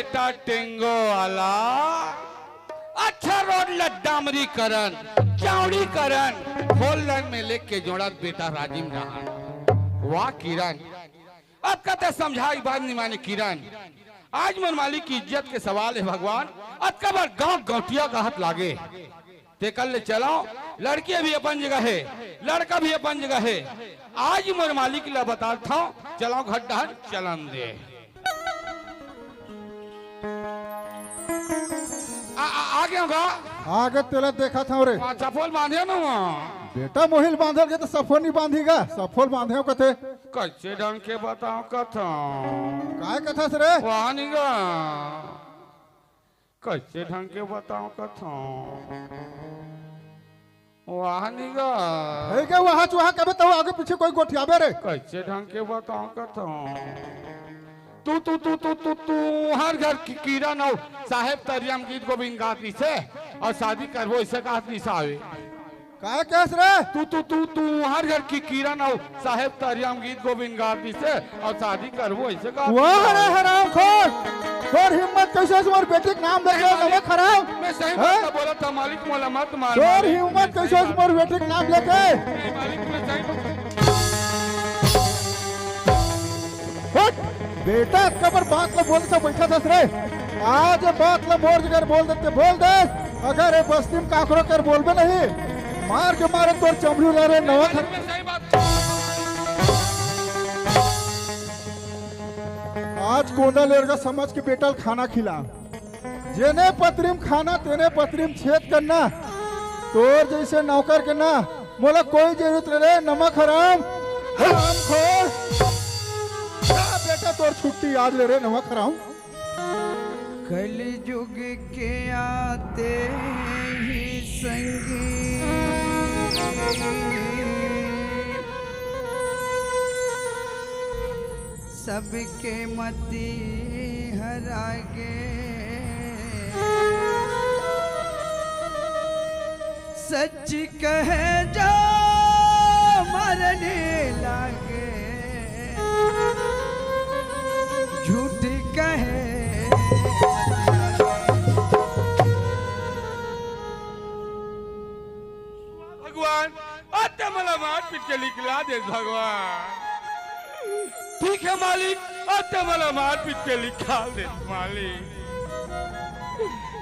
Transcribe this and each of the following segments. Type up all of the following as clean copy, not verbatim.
बेटा टेंगो वाला अच्छा रोड लड्डामरी करन चौड़ी करन होलन में लेके जोड़ा बेटा राजीव रहा वाह किरण अब कहते समझाई बात नहीं माने किरण आज मन मालिक की इज्जत के सवाल है भगवान अब कबर गांव गौटिया का हाथ लागे ते कल ले चलाओ लड़की भी अपन जगह है लड़का भी अपन जगह है आज मन मालिक ला बताता हूं चलाओ घर डहर चलन दे आगे होगा आगे तेला देखा था रे सफोल बांधे ना बेटा मोहिल बांधल के तो सफोल नहीं बांधीगा सफोल बांधे कथे कैसे ढंग के बताओ कथा काय कथा से रे वहाँ नहीं गा कैसे ढंग के बताओ कथा वहाँ नहीं गा है क्या वहाँ चुहा कबे तो आगे पीछे कोई गोठियाबे रे कैसे ढंग के बताओ कथा तू तू तू तू तू तू हर घर की कीड़ा न हो साहेब तरियम गीत गोविंद गाती से और शादी करवो इसे गाती से आवे काय कैस रे तू तू तू तू हर घर की कीड़ा न हो साहेब तरियम गीत गोविंद गाती से और शादी करवो इसे गाती वाह रे हराम खोर तोर हिम्मत कैसे तुम्हार बेटे के नाम लेके नमक खराब मैं सही बात बोला था मालिक मोला मत मार तोर हिम्मत कैसे तुम्हार बेटे के नाम लेके मालिक मैं सही बेटा कबर बात ला बोलते तो बैठा था रे आज बात ला मोर जगह बोल देते बोल दे अगर ये बस्ती में काकरो कर बोलबे नहीं मार के मारे तोर चमड़ी ला रे नवा आज कोंडा लेर का समझ के बेटा खाना खिला जेने पत्रिम खाना तेने पत्रिम छेद करना तोर जैसे नौकर के ना मोला कोई जरूरत रे नमक हराम हराम खोर बेटा तोर छुट्टी आज ले रे नमक हराम कलयुग के आते ही संगी सबके मति हरागे सच कहे जो मरने लागे झूठ कहे भगवान आते मला मार पीट के निकला दे भगवान ठीक है मालिक आते मला मार पीट के लिखा दे मालिक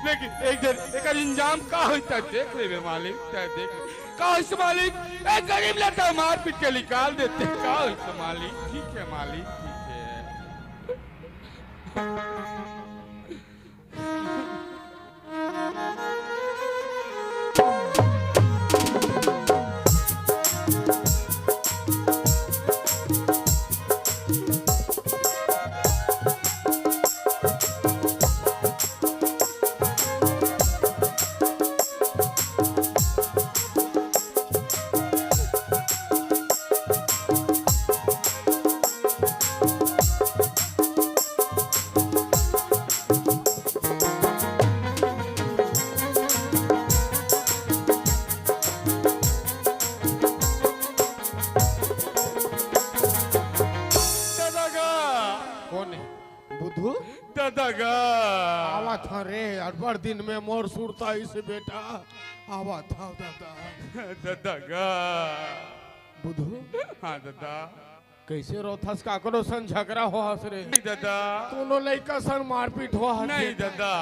लेकिन एक दिन एक इंजाम का होता देख ले मालिक देख का हो मालिक एक गरीब लड़का मार पीट के निकाल देते का हो मालिक ठीक है मालिक आवा था रे अठवार दिन में मोर सुरता इसे बेटा आवा था दादा बुधू हाँ दादा कैसे रोथस काकरो सन झगड़ा हो हस रे दादा दोनों लड़का सन मारपीट हो हस नहीं दादा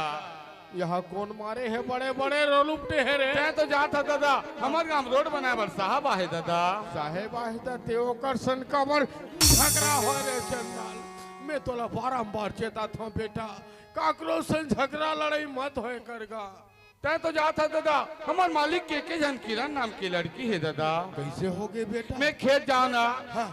यहाँ कौन मारे है बड़े बड़े रोलुपटे है रे मैं तो जाता दादा हमारे गांव रोड बनाए बर साहब आहे दादा साहेब आहे ते ओकर सन कबर झगड़ा हो रे चंदाल मैं तोला बारंबार चेता था बेटा काकरो सन झगड़ा लड़ाई मत होए करगा तै तो जाता दादा हमार मालिक के जन किरण नाम की लड़की है दादा कैसे हो गए बेटा मैं खेत जाना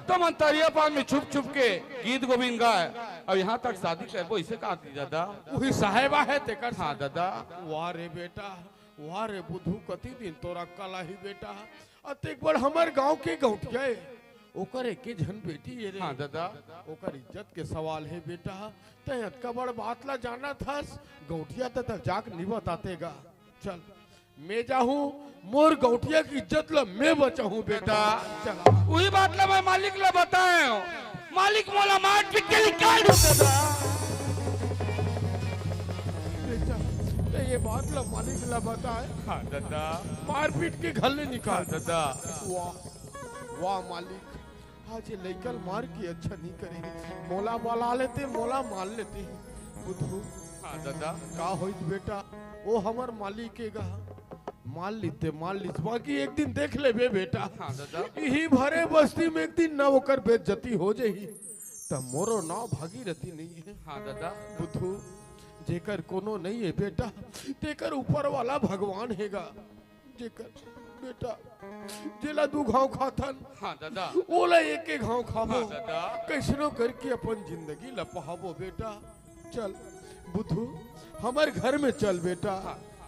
तो मंतरिया पान में छुप छुप के गीत गोविंद गाए और यहाँ तक शादी कर वो इसे कहा थी दादा वही साहेबा है ते कर हाँ दादा वाह रे बेटा वाह रे बुधू कति दिन तोरा कला ही बेटा अतेक बड़ हमार गांव के गौठिया ओकर एक झन बेटी है रे हाँ दादा ओकर इज्जत के सवाल है बेटा तय अतका बड़ बात ला जाना थस गौठिया तक जाक नहीं बतातेगा चल मैं जाऊं मोर गौठिया की इज्जत ला मैं बचाऊं बेटा चला वही बात ला मैं मालिक ला बताए मालिक मोला मार पीट के निकाल दो दादा ते ये बात ला मालिक ला बताए। हाँ दादा। मार पीट के घर ले निकाल। हाँ दादा। वाह वाह मालिक, आज ये लइकल मार के अच्छा नहीं करे, मोला वाला लेते मोला मार लेते। बुद्धू हाँ दादा। का होइत बेटा, वो हमर मालिक के गा मान लीते बाकी एक दिन देख ले बे बेटा। हाँ दादा। यही भरे बस्ती में एक दिन ना होकर बेइज्जती हो जाही, तब मोरो नाव भागीरथी नहीं है। हाँ दादा। बुद्धू जेकर कोनो नहीं है बेटा, तेकर ऊपर वाला भगवान हैगा। जेकर बेटा जेला 2 घाव खाथन, हाँ दादा। ओला एक घाव खाबो। हाँ दादा। कैसनो करके अपन जिंदगी लपहाबो बेटा। चल बुद्धू हमारे घर में चल बेटा।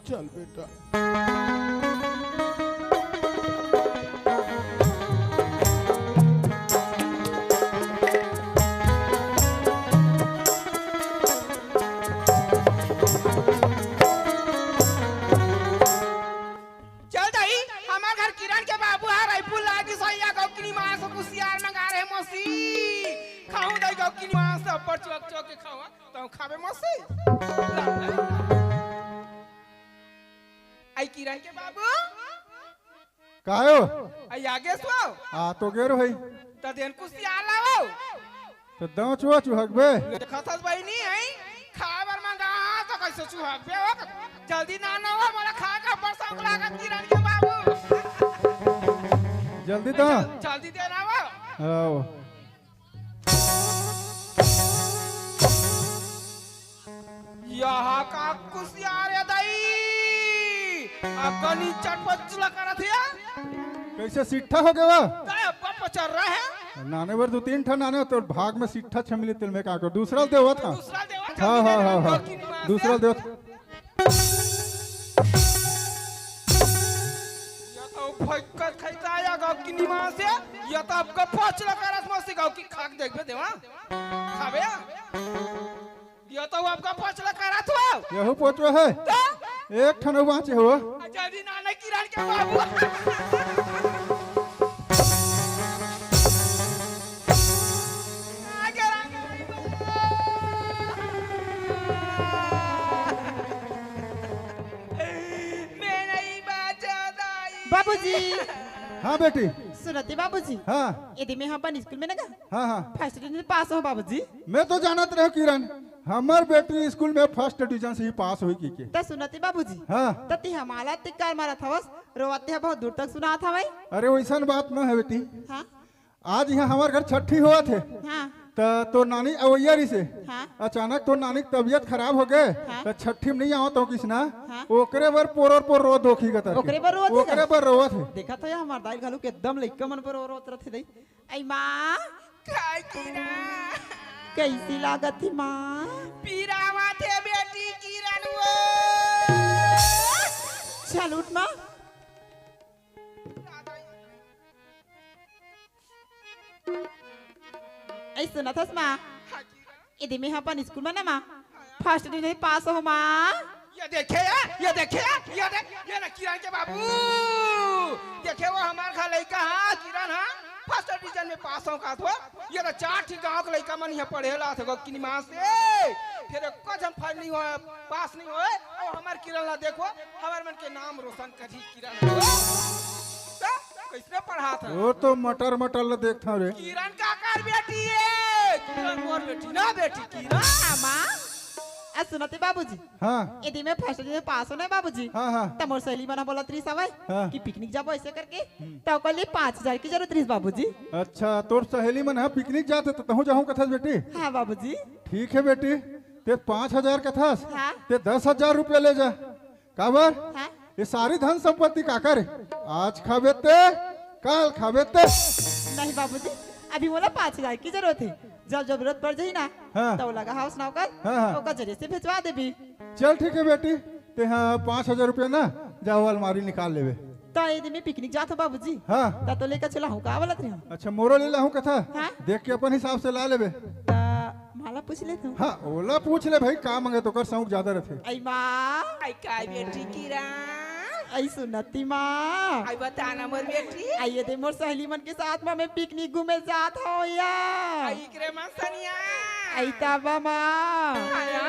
चल बेटा। चल दई हमार घर किरण के बाबू है रायपुर लागी सैया गौकिनी मांस कुसियार मंगा रहे मौसी। खाऊं दई गौकिनी मांस पर चौक चौक के खावा तो खावे मौसी। आई किरण के बाबू कायो आई आगे सो आ तो गेरो है त देन कुसियार लाओ तो दो चुहा चुहकबे। देखतस बहिनी है खावर मंगा तो कैसे चुहकबे हो। जल्दी ना ना हो मोला खा के बरसंग लागत किरण के बाबू। जल्दी तो जल्दी देना वो। आओ यहाँ का कुसियार है दई अपनी चटपट चुला करा थिया कैसे सिट्ठा हो गया काय अप्पा चल रहा है। नाने बर 2-3 ठा नाने तो भाग में सिट्ठा छमिली तिल में का कर दूसरा देवा था। दूसरा देवा हाँ हाँ हाँ हाँ दूसरा देवा था। या तो फटकत खैता या गाँव की निमा से या तो आपका पाँच लगा रस मौसी गाँव की खाक देख बे देवा खावे या तो आपका पाँच लगा रहा था यहू पोचवा है एक ठन बाँचे हो। जल्दी नाना किरण के बाबू बाबूजी हाँ बेटी सुनते बाबूजी हाँ यदि मैं अपन स्कूल में ना हाँ हाँ फर्स्ट डिवीजन पास हो बाबूजी मैं तो जानत रहे किरण हमार बेटी स्कूल में फर्स्ट डिवीजन से ही पास हुई की तो सुनते बाबूजी हाँ तती हमारा तिक्कार मारा था बस रोवाते हैं बहुत दूर तक सुना था भाई। अरे वैसा बात न है बेटी। हाँ आज यहाँ हमारे घर छठी हुआ थे हाँ तो नानी अवैयारी से हाँ अचानक तो नानी की तबीयत खराब हो गए हाँ। तो छठी में नहीं आओ तो किसना हाँ। ओकरे बर पोर रो दोखी गतर ओकरे बर रोवत है ओकरे बर रोवत है। देखा तो यार हमार दाई घालू के एकदम लइका मन पर रोत रथे दई आई माँ काय किरण कैसी लागत थी माँ पीरावा थे बेटी किरण वो चल उठ माँ ऐ सुना था माँ यदि मैं अपन स्कूल में ना माँ फर्स्ट डिवीजन पास हो माँ ये देखे ये देखे ये ना किरण के बाबू देखे वो हमार घर लड़का हाँ किरण हाँ फर्स्ट डिवीजन में पास हो का तो ये ना 4 ठीक गांव के लड़का मन यहाँ पढ़ेला थे किनी मास से फिर एको जन फाइल नहीं हो पास नहीं होए और हमार किरण ला देखो हमार मन के नाम रोशन करी किरण कैसे पढ़ा था वो तो मटर ल देखता रे किरण का कर बेटी है किरण मोर बेटी ना बेटी किरण माँ आज सुनते बाबूजी हाँ यदि मैं फर्स्ट डिवीजन पास होने बाबूजी हाँ हाँ तब मोर सहेली बना बोला त्री सवाई हाँ। कि पिकनिक जाबो ऐसे करके तो कल 5,000 की जरूरत रही बाबूजी। अच्छा तोर सहेली मन है पिकनिक जाते तो तहु जाऊँ कथस बेटी। हाँ बाबूजी ठीक है बेटी ते 5,000 कथस हाँ। ते 10,000 रुपया ले जा काबर हाँ ये सारी धन संपत्ति का करे आज खाबे ते कल खाबे ते नहीं बाबूजी अभी बोला 5,000 की जरूरत है जब जरूरत पड़ जाए ना हाँ। तो लगा हाउस नाव कर हाँ। ओका जरिए से भिजवा देबी। चल ठीक है बेटी ते हाँ 5,000 रुपया ना जाओ अलमारी निकाल लेवे। तो यदि मैं पिकनिक जाता बाबूजी हाँ तो लेकर चला हूँ का बोला त्री अच्छा मोरो ले लाऊं कथा हाँ। देख के अपन हिसाब से ला लेवे। माला पूछ ले तू हाँ ओला पूछ ले भाई का मांगे तो कर सौंक ज्यादा रखे। आई माँ आई काय बेटी किरण आई सुनती माँ आई बताना मोर बेटी आई यदि मोर सहेली मन के साथ में मैं पिकनिक घूमे जात हो या आई करे मन सनिया ऐता बामा आया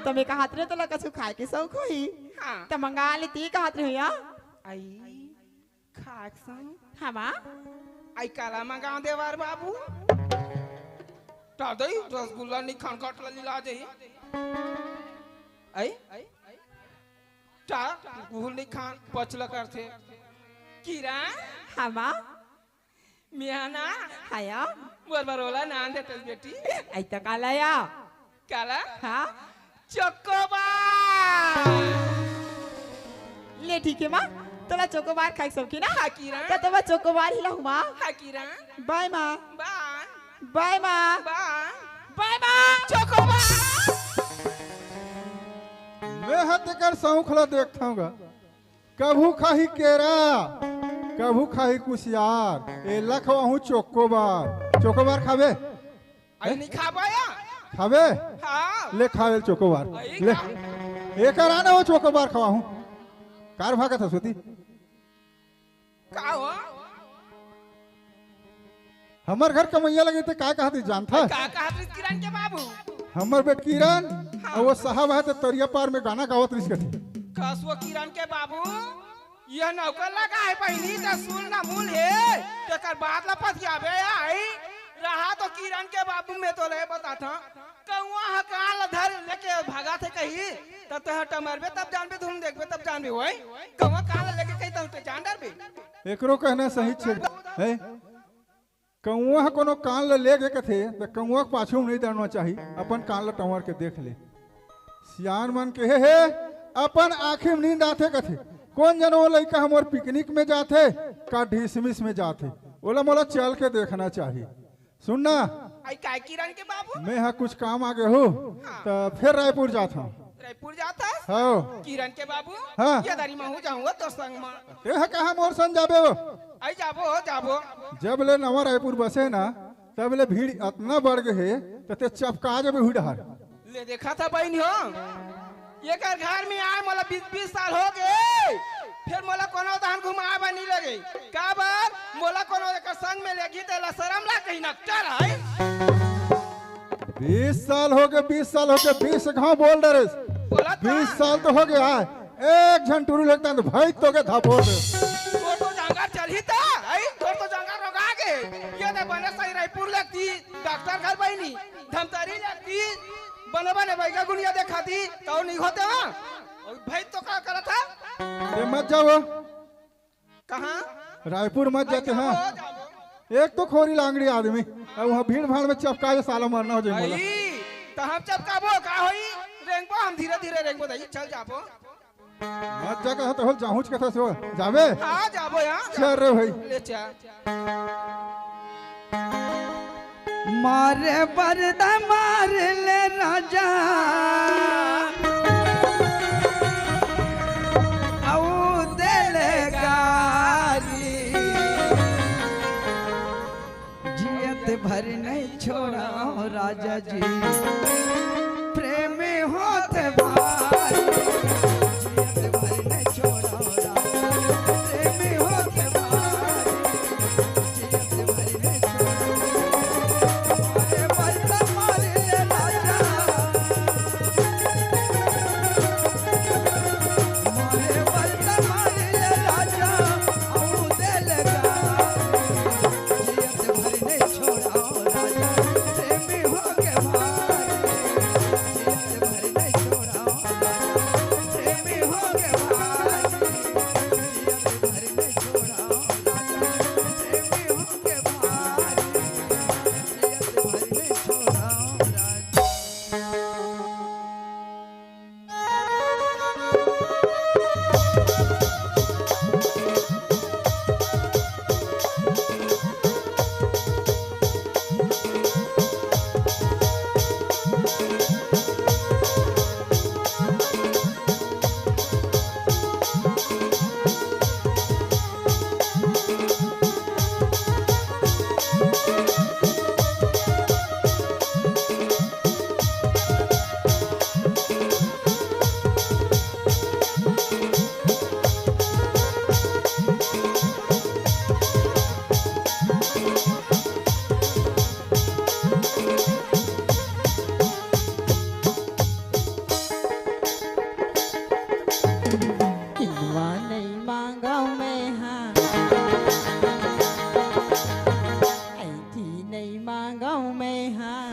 તમે કહાત રે તો લા કछु ખાય કે સૌ ખોઈ हाँ તો મંગા લેતી કહાત રે હોયા आई खाक सा હા માં आई काला मंगा देवार बाबू टादई रसगुल्ला नि खान काट ला दे आई टा गुल नि खान पचला करथे कीरा હા માં मियाना હાયા बरबरोला नान देते बेटी ऐता કાલાયા काला હા चोकोबार ले ठीक है मां तोला चोकोबार खाई सौकी ना हाँ कीरा तो तबा चोकोबार हिला हुआ हाँ कीरा बाय मां बाय बाय मां बाय बाय मां चोकोबार मैं हत कर सौखला देखता हूँ कभू खाही केरा कभू खाही कुशियार ए लखवाहू चोकोबार खावे आई नहीं खा पाया खावे हाँ ले खावे चोकोबार ले एक आना हो चोकोबार खवाहू कार भागत हसुती का हो हमर घर कमैया लगे थे का कहती जानता का कहा किरण के बाबू हमर बेट किरण और वो साहब है तो तरिया पार में गाना गावत रिस कथी कसवो किरण के बाबू यह नौकर लगा है पहिनी तो सुन ना मूल है तेकर बात ला पतियाबे आई रहा तो किरण के बाबू में तो ले बता था कौआ हकाल धर लेके भागा थे कहीं तब तो हट मरबे तब जानबे धूम देखबे तब जानबे होई कौआ काल लेके कहीं तो जान डरबे एकरो कहना सही छेड़ है कौआ कोनो कान ल ले के कथे तो कौआ के पाछू नहीं दरना चाहिए अपन कान ल टंवर के देख ले सियान मन के हे अपन आँखी में नींद आते कथे कौन जनो लड़का हमार पिकनिक में जाते का ढिसमिस में जाते बोला मोला चल के देखना चाहिए सुनना आई काय किरण के बाबू मैं हाँ कुछ काम आगे हूँ तो फिर रायपुर जाता हूँ रायपुर जाता हाँ किरण के बाबू हाँ। ये दारी में हूँ जाऊंगा तो संग में ये कहा मोर संग जाबे वो आई जाबो जाबो जब ले नवा रायपुर बसे ना तब ले भीड़ इतना बढ़ गए तो ते चपका जब हुई डहार ले देखा था बहन हो ये कर घर में आए मोला 20 साल हो गए फिर मोला कोनो धान घुमाए बनी लगे का बार मोला कोनो एकर संग में लेगी तेला शर्म ला कहीं न चल है 20 साल हो गए 20 साल हो गए 20 घाव बोल डरे बोला 20 साल तो हो गया एक झंटूरू लगता तो भाई तो के था बोल तो जंगार चल ही था आई तो जंगार रोगा के ये ने बने सही रायपुर लगती डॉक्टर घर बहनी धमतरी लगती बने बने बैगा गुनिया देखाती तो नहीं होते हां भाई तो क्या करा था ये मत जाओ कहां रायपुर मत जाते हैं एक तो खोरी लांगड़ी आदमी और वहाँ भीड़ भाड़ में चपका के साला मरना हो जाए आई तो हम चपकाबो का होई रेंगबो हम धीरे धीरे रेंगबो दई चल जाबो मत जगह तो हो जाऊच कथा से जावे हां जाबो यहां चल रे भाई ले चा मारे बरदा मार ले राजा औ दिल गारी जियत भर नहीं छोड़ा राजा जी प्रेम होत भारी जियत भर नहीं छोड़ा राजा प्रेम होत भारी जियत भर नहीं छोड़ा मारे बरदा मार ले राजा मारे बरदा मार ले राजा औ दिल गारी जियत भर नहीं छोड़ा राजा प्रेम हो के भारी किनवा नहीं मांगा मैं हाँ ऐठी नहीं मांगा मैं हाँ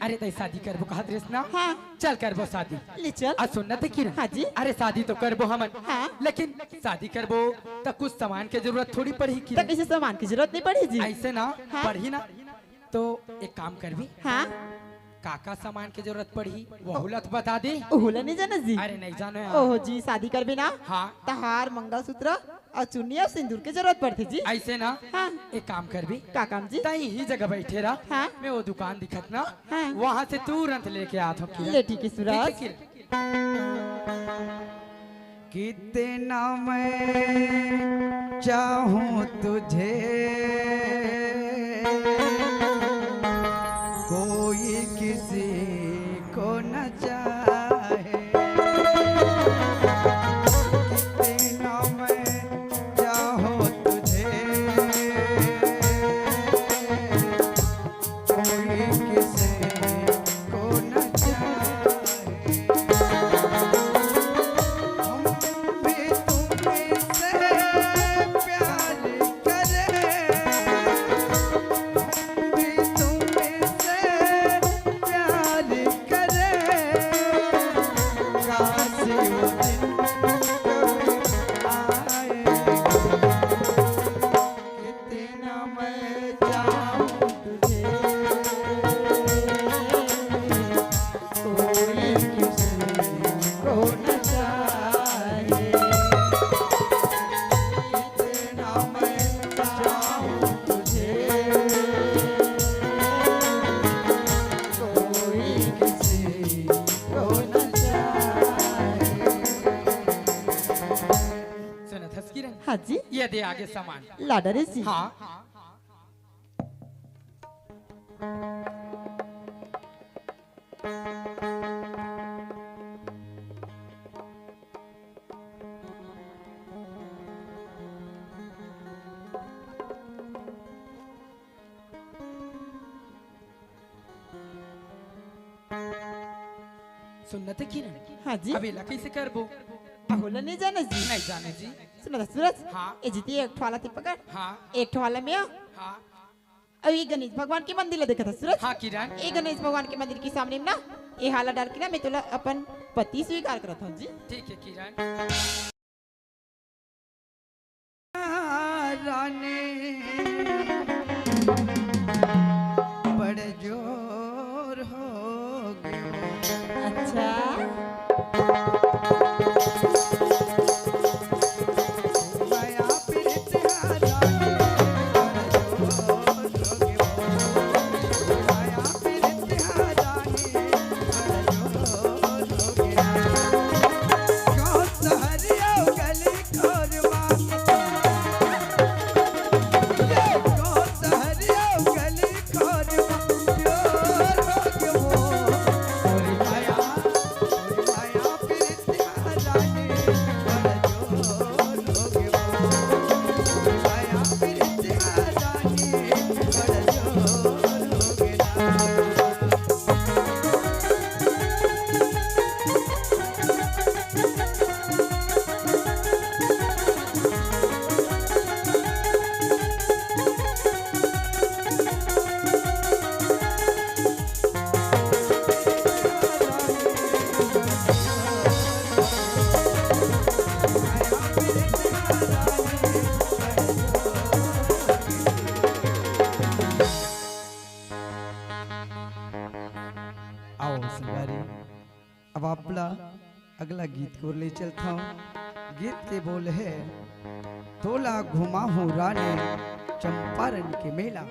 अरे तय शादी करबो कहत रेस ना हाँ चल करबो शादी ले चल आ सुनना ते किरण हाँ जी अरे शादी तो करबो हमन हाँ लेकिन शादी करबो तो कुछ सामान के जरूरत थोड़ी पड़ी तो किरण किसी सामान की जरूरत नहीं पड़ी जी ऐसे ना हाँ। पढ़ी ना तो एक काम करबी हाँ काका सामान की जरूरत पड़ी वो हुलत बता दे ओहुला नहीं जाना जी अरे नहीं जानो यार। ओहो जी शादी कर भी ना हाँ तहार मंगलसूत्र और चुन्नी और सिंदूर की जरूरत पड़ती जी ऐसे ना हाँ एक काम करबी का काम जी तई ही जगह बैठे रहा हाँ मैं वो दुकान दिखत ना हाँ। वहाँ से तुरंत लेके आता हूँ किरण। ले ठीक है ठीक सूरज है, किरण। कितना मैं चाहूं तुझे कोई किसी को न चाहे कितना मैं चाहूं तुझे कोई किसी को न चाहे हम भी तुमसे प्यार करें हम भी तुमसे प्यार करें काश वो दिन कभी आएगा कितना मैं चाहूं तुझे कोई किसी को न चाहे कितना मैं चाहूं तुझे कोई किसी को न चाहे सुनत हस किरण हाँ जी ये दे आगे सामान लाडा रे जी हाँ सुनते किरण हाँ जी अभी ला कैसे करबो ओहुला नहीं जाना जी नहीं जाने जी सुना सूरज हाँ। ए जीती एक ठवाला थी पकड़ हाँ एक ठवाला में आओ हाँ अब ये गणेश भगवान के मंदिर ला देखा था सूरज हाँ किरण ये गणेश भगवान के मंदिर के सामने में ना ये हाला डाल के ना मैं तुला अपन पति स्वीकार करता हूँ जी ठीक है किरण रानी बड़े जोर हो गए अच्छा माया प्रीत रानी बड़े जोर हो गए माया प्रीत रानी बड़े जोर हो गए कौन सहरिया गली खोरवा कौन सहरिया गली खोरवा जोर हो गए माया प्रीत रानी बड़े जोर हो गए माया प्रीत रानी बड़े जोर हो गए आओ संगारी अब आपला अगला गीत को ले चलता हूँ गीत के बोल है तोला घुमा हूँ रानी चंपारण के मेला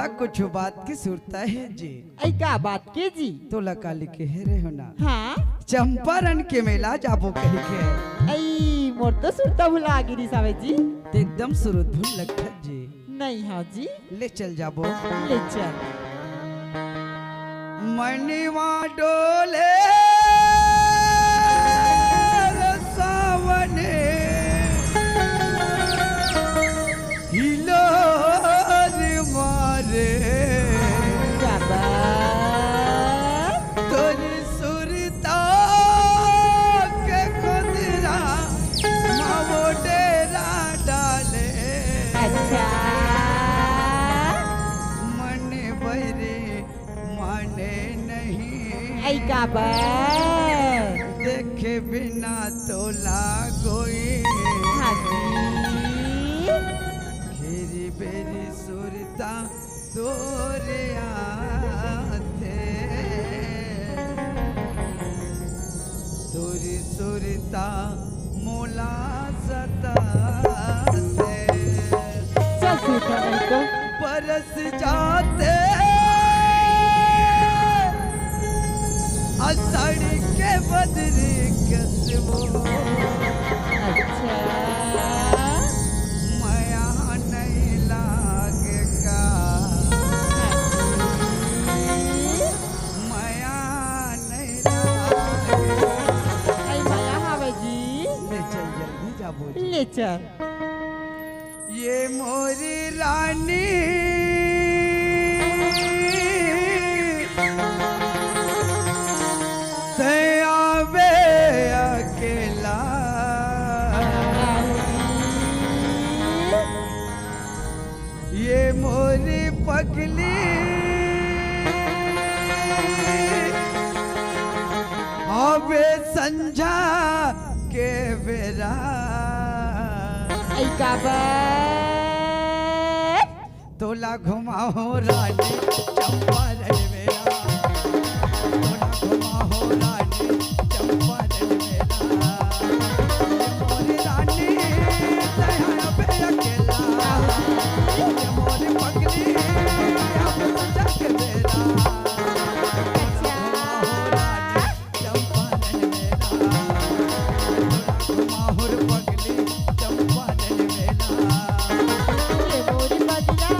तोला कुछ बात की सुरता है जी। ऐ का बात के जी? तोला काली के हेरे हो ना हाँ चंपारण के मेला जाबो कही के ऐ मोर तो सुरता भुला गिरी सावे जी। ते एकदम सुरत भूल लगता जी। नहीं हाँ जी, ले चल जाबो। ले चल। मणिवा डोले सावने हिलोर मारे क्या बात? तोरी सुरता के खुदरा मावो डेरा डाले अच्छा मन बरे माने नहीं ऐ का बात? देखे बिना तोला गोई हाँ जी, घेरी बेरी सुरता तोरे आथे तोरी सुरता मोला सताते चल सुरता नहीं तो। बरस जाते असड़ के बदरी कसबो अच्छा माया नहीं लागे का माया नहीं लागे ऐ माया हावे जी। ले चल जल्दी जाबो जी। ले चल। ये मोरी रानी आवे अकेला ये मोरी पगली आवे संझा के बेरा ऐ का बात? तोला घुमाओ रानी चंपारण मेरा तोला घुमाओ रानी चंपारण मेरा मोरी रानी दया पे अकेला ये मोरी पगली अब जग मेरा घुमाओ रानी चंपारण मेरा तोला घुमाओ पगली चंपारण मेरा ये मोर बदला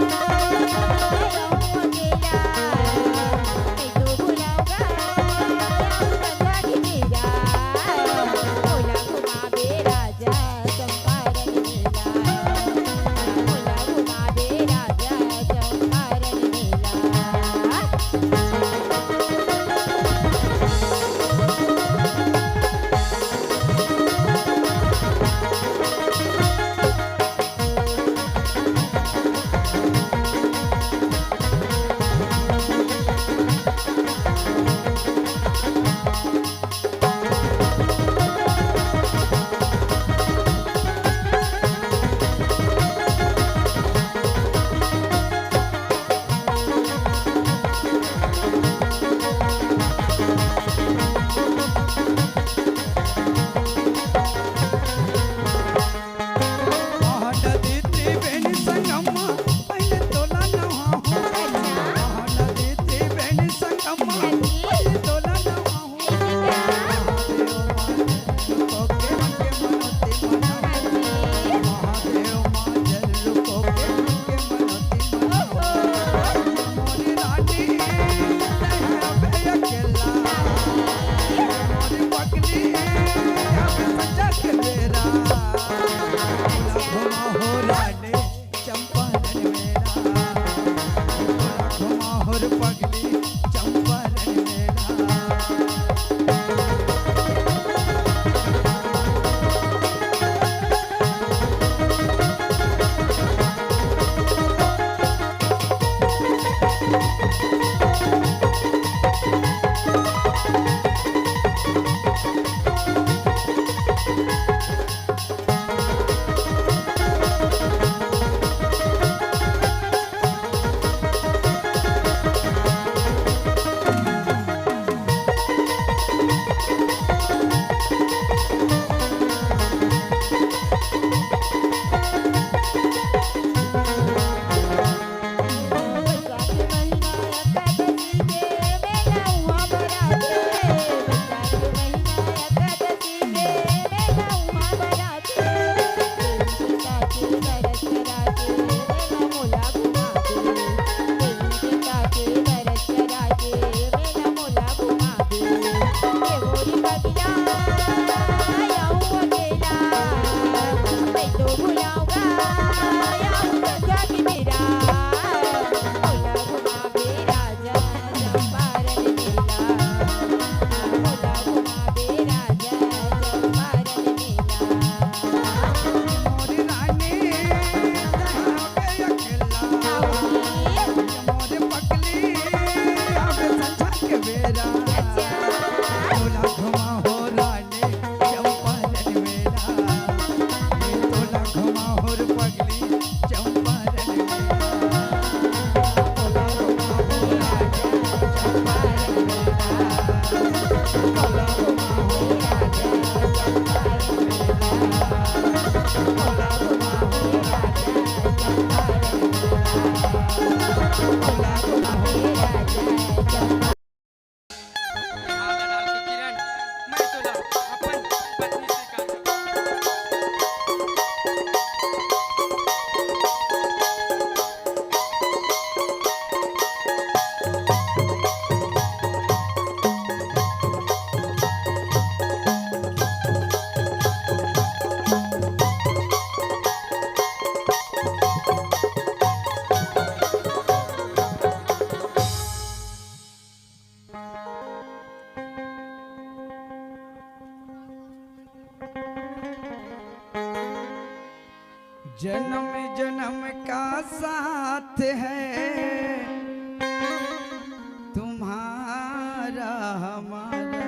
जन्म जन्म का साथ है तुम्हारा हमारा,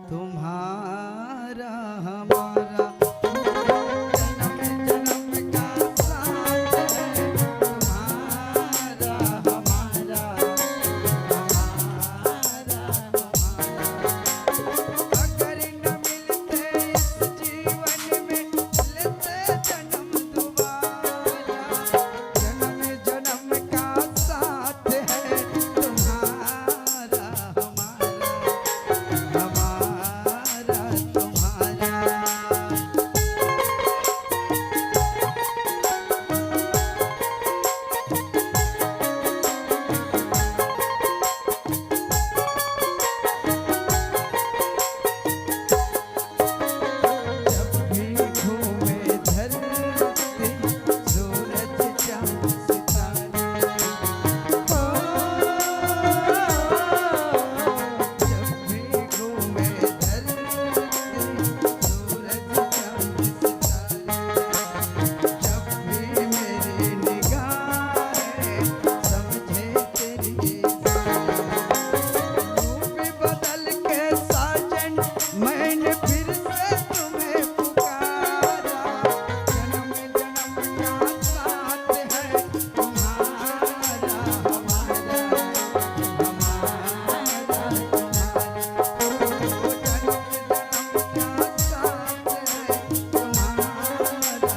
तुम्हारा हमारा। जन्म जन्म का साथ है तुम्हारा हमारा, तुम्हारा हमारा। अगर न मिलते इस जीवन में मिलते जन्म दोबारा। जन्म जन्म का साथ है तुम्हारा हमारा, हमारा तुम्हारा। जब भी घूमे धरती सूरज चांद सितारे, जब भी घूमे धरती सूरज चांद सितारे, जब भी मेरी निगाहें समझे तेरी रूप बदल के साजन मैंने फिर से तुम्हें पुकारा। जन्म जन्म का साथ है तुम्हारा हमारा, हमारा तुम्हारा। जन्म जन्म का साथ है तुम्हारा हमारा।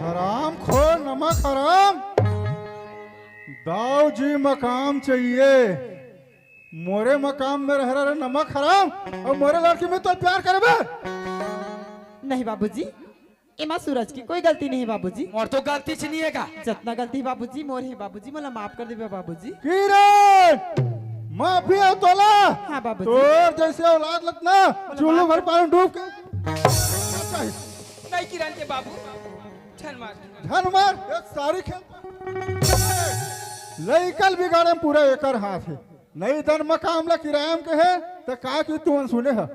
हराम खोर नमक हराम। दाऊ जी मकाम चाहिए, मोरे मकाम में रह रहे नमक हराम और मोरे लड़की में तो प्यार करे बे। नहीं बाबूजी, एमा सूरज की कोई गलती नहीं बाबूजी। और तो गलती नहीं है का। जितना गलती बाबूजी मोर है बाबूजी, मला माफ कर देबे बाबूजी। किरण माफी है तोला। हाँ बाबूजी। तोर जैसे औलाद लगना चूल्हे भर पानी डूब के नहीं किरण के बाबू छन मार। धन मार एक सारी खेल लइकल बिगाड़े में पूरा एकर हाथ है। नहीं धन मकाम ला किरायम के है तो का की तू सुने है।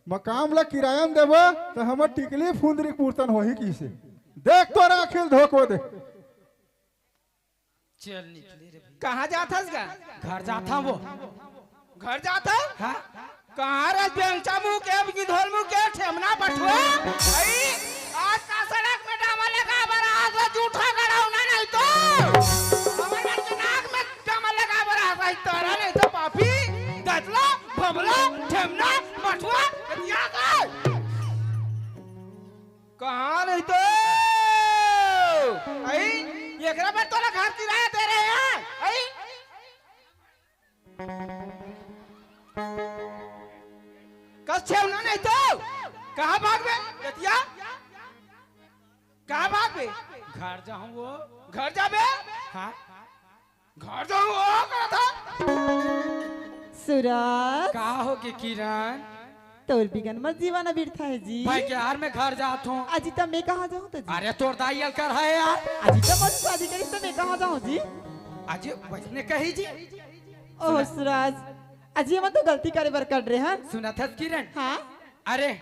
मकाम ला किरायम देबो तो हमर टिकली फुंदरी पूर्तन होही की से। देख तो राखिल धोको दे। चल निकले रे। कहाँ जाता का? घर जाता वो। घर जाता? हाँ? कहाँ रह बेंचा मुँह के अब गिधोल मुँह के ठेमना पठुआ? भाई आज का सड़क में डामा लगा बरा आज जूठा गड़ाउना नहीं तो हमारे के नाक में डामा लगा बरा आज तोरा नहीं तो पापी दतला भमला ठेमना पठुआ क्या कर? कहाँ नहीं तो भाई एकरा पर तोला घर किराया दे रहे हैं भाई। कस छेवना नहीं तो कहाँ भाग बे जतिया? कहाँ भाग बे? घर जाऊं वो। घर जा बे? हाँ? घर जाऊं वो कहा था? सूरज कहा होगी किरण? तोर बिगन मत जीवाना बिरथा है जी। भाई के यार मैं घर जाता हूँ। अजी तब मैं कहाँ जाऊँ तो जी? अरे तोर दाई अलकर है यार। अजी तब मत शादी करी तो मैं कहाँ जाऊँ जी? आज बचने कही जी। ओह सूरज, अजी हम तो गलती करे बर कर रहे हैं। सुना था किरण? हाँ अरे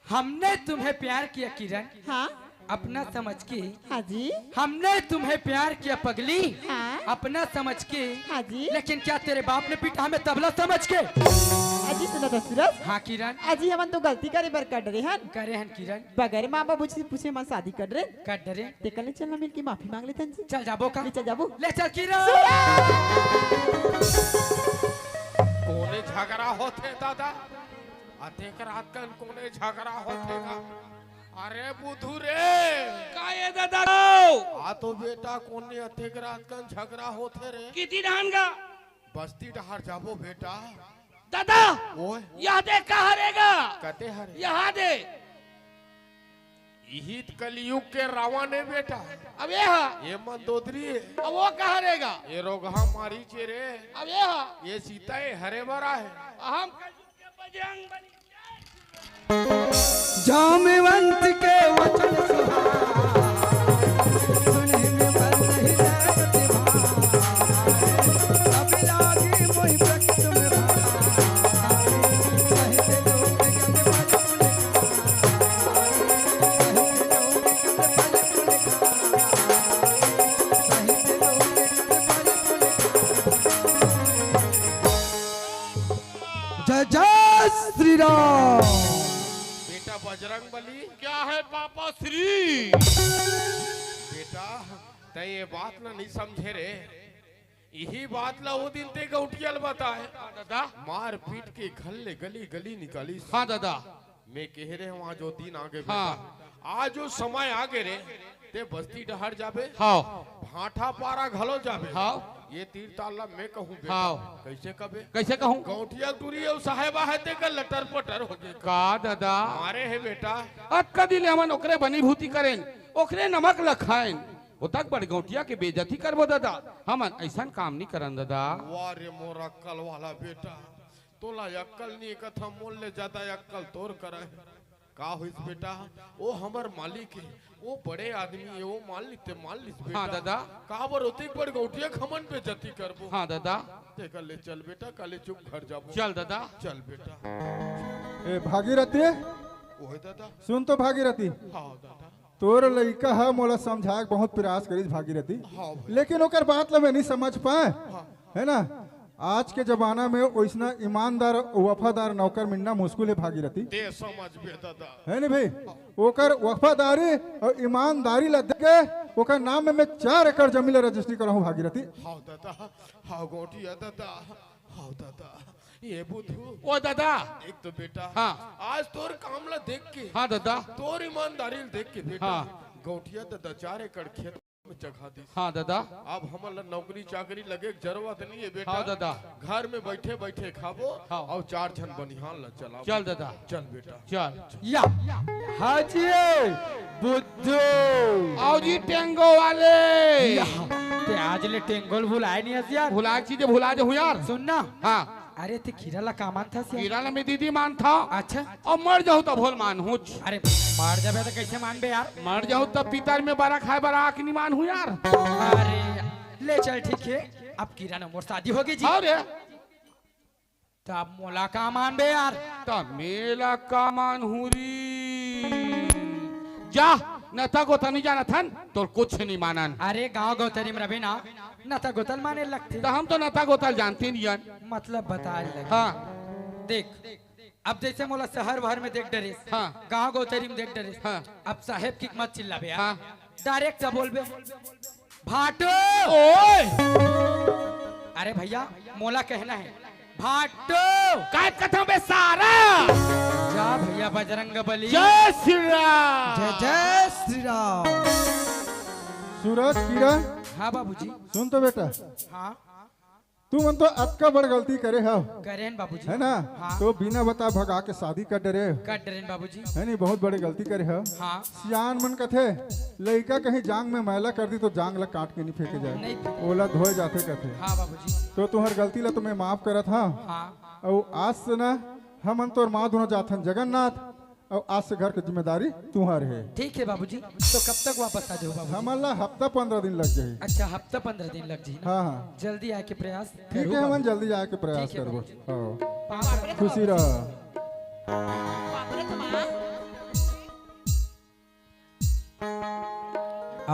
हमने तुम्हें प्यार किया किरण, हाँ अपना समझ के। हाँ जी हमने तुम्हें प्यार किया पगली, हाँ अपना समझ के। हाँ जी। लेकिन क्या तेरे बाप ने पीटा हमें तबला समझ के? अजी सुना था सूरज, हाँ किरण। अजी हम तो गलती करे बर कर रहे हैं। करे हैं किरण। बगैर माँ बाबू से पूछे हम शादी कर रहे। कर डरे। ते कल चलना मिल के माफी मांग लेते हैं जी। चल जाबो का? ले चल जाबो। ले चल किरण। झगड़ा होते दादा अतेक रात कन कोने झगड़ा होते का अरे बुधू रे का ये दादा आ तो बेटा कोने अतेक रात कन झगड़ा होते रे किती धान का बस्ती डहार जाबो बेटा दादा ओए यहाँ दे कहा रहेगा कते हरे यहाँ दे यही कलयुग के रावण है बेटा अब यहाँ ये मंदोदरी है अब वो कहा रहेगा ये रोगहा मारी चेरे अब यहाँ ये सीता है हरे भरा है हम कलयुग के बजरंग बली जामवंत के वचन सुने में बन नहीं लगते अब लागे मोहि प्रकट में जय श्री राम। बेटा बजरंग बली क्या है पापा श्री बेटा तय ये बात ना नहीं समझे रे यही बात ला वो दिन ते गौटियल बताए दादा मार पीट के घल्ले गली गली निकाली हाँ दादा मैं कह रहे वहाँ जो दिन आगे हाँ। बेटा आज जो समय आगे रे ते बस्ती डहर जाबे हाँ भाठा पारा घलो जाबे हाँ ये तीर ताला मैं कहूँ बेटा हाँ। कैसे कबे कैसे कहूँ गौटिया टूरी है साहेबा है ते का लटर पटर हो जाए का दादा मारे है बेटा अक्का दिले हमन ओकरे बनी भूति करें ओकरे नमक लखाएं वो तक बड़ गौटिया के बेइज्जती करबो दादा हमन ऐसा काम नहीं करन दादा वाह रे मोर अक्कल वाला बेटा तोला अक्कल नहीं कथा मोल ले ज्यादा अक्कल तोर करे का हुई बेटा वो हमर मालिक है वो बड़े आदमी है वो मालिक बेटा हाँ दादा का बर होते बड़ गौटिया खमन पे जती करबो हाँ दादा ते कर ले चल बेटा काले चुप घर जाबो चल दादा चल बेटा ए भागीरथी ओए दादा सुन तो भागीरथी हाँ दादा तोर लड़का है मोला समझाए के बहुत प्रयास करी भागीरथी हाँ भाई। लेकिन ओकर बात ला मैं नहीं समझ पाए है ना आज के जमाना में वैसना ईमानदार वफादार नौकर मिलना मुश्किल है भागीरथी ते समझ बे दादा है ना भाई ओकर वफादारी और ईमानदारी ला देके ओकर नाम में मैं 4 एकड़ जमीन ला रजिस्ट्री कराऊं भागीरथी हाँ दादा हाँ गौटिया दादा हाँ दादा ये बुधू ओ दादा एक तो बेटा हाँ। आज तोर काम ला देख के हाँ दादा तोर ईमानदारी देख के बेटा हाँ। गौटिया दादा 4 एकड़ खेत में जगह दी हाँ दादा अब हमारा नौकरी चाकरी लगे के जरूरत नहीं है बेटा हाँ दादा घर में बैठे बैठे खाबो हाँ। और 4 जन बनिहान ला चलाओ चल दादा चल बेटा चल या हाजी बुद्धू आओ जी टेंगो वाले ते आज ले टेंगोल भुलाए नहीं हस यार भुला चीजें भुला जो यार सुनना हाँ अरे ते खीरा ला कामान था यार कीड़ा में दीदी मान था अच्छा और मर जाऊँ तो भोल मान हूँ अरे मार जाबे तो कैसे मान बे यार मर जाऊँ तब पितर में बड़ा खाए बड़ा आँख नहीं मान हूँ यार अरे ले चल ठीक है अब किराना मोर शादी होगी जी और तो अब मोला का मान बे यार तब मेला का मान हूँ री जा नता गोता नहीं जाना था तो कुछ नहीं मानन अरे गांव गौतरी में रबे ना नता गोतल माने लगते तो हम तो नता गोताल जानते नहीं यार मतलब बता लगे हाँ देख अब जैसे मोला शहर भर में देख डरेस हाँ। गांव गौतरी में देख डरेस हाँ। अब साहेब की मत चिल्ला बे हाँ। डायरेक्ट से बोल बे भाटो ओए अरे भैया मोला कहना है भाटो काय कथा में सारा जा भैया बजरंग बली जय श्री राम जय श्री राम सूरज किरण हाँ बाबूजी सुन तो बेटा हाँ तू मन तो अक्का बड़ गलती करे है करेन बाबूजी है ना हाँ। तो बिना बता भगा के शादी कर डरे कर डरेन बाबूजी है नहीं बहुत बड़ी गलती करे है हाँ सियान मन कथे लड़का कहीं जांग में मैला कर दी तो जांग ला काट के नहीं फेंके जाए नहीं फेंके। ओला धोए जाते कथे हाँ बाबूजी तो तुम्हार गलती ला तो मैं माफ करत हाँ हाँ और आज से ना हम तोर माँ दोनों जाथन जगन्नाथ और आज से घर की जिम्मेदारी तुम्हार है ठीक है बाबूजी तो कब तक वापस आ जाओ बाबूजी हमारा हफ्ता 15 दिन लग जाए अच्छा हफ्ता 15 दिन लग जी हाँ हाँ जल्दी आके प्रयास ठीक करूँ है हम बाबूजी। जल्दी जाके प्रयास ठीक है करबो हाँ पापा, खुशी रह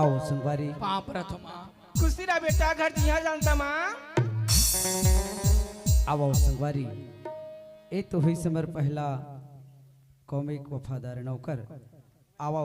आओ संगवारी पाप रथमा खुशी रहा बेटा घर जिया जानता माँ आओ संगवारी ए तो हुई समर पहला कौमिक वफादार नौकर आओ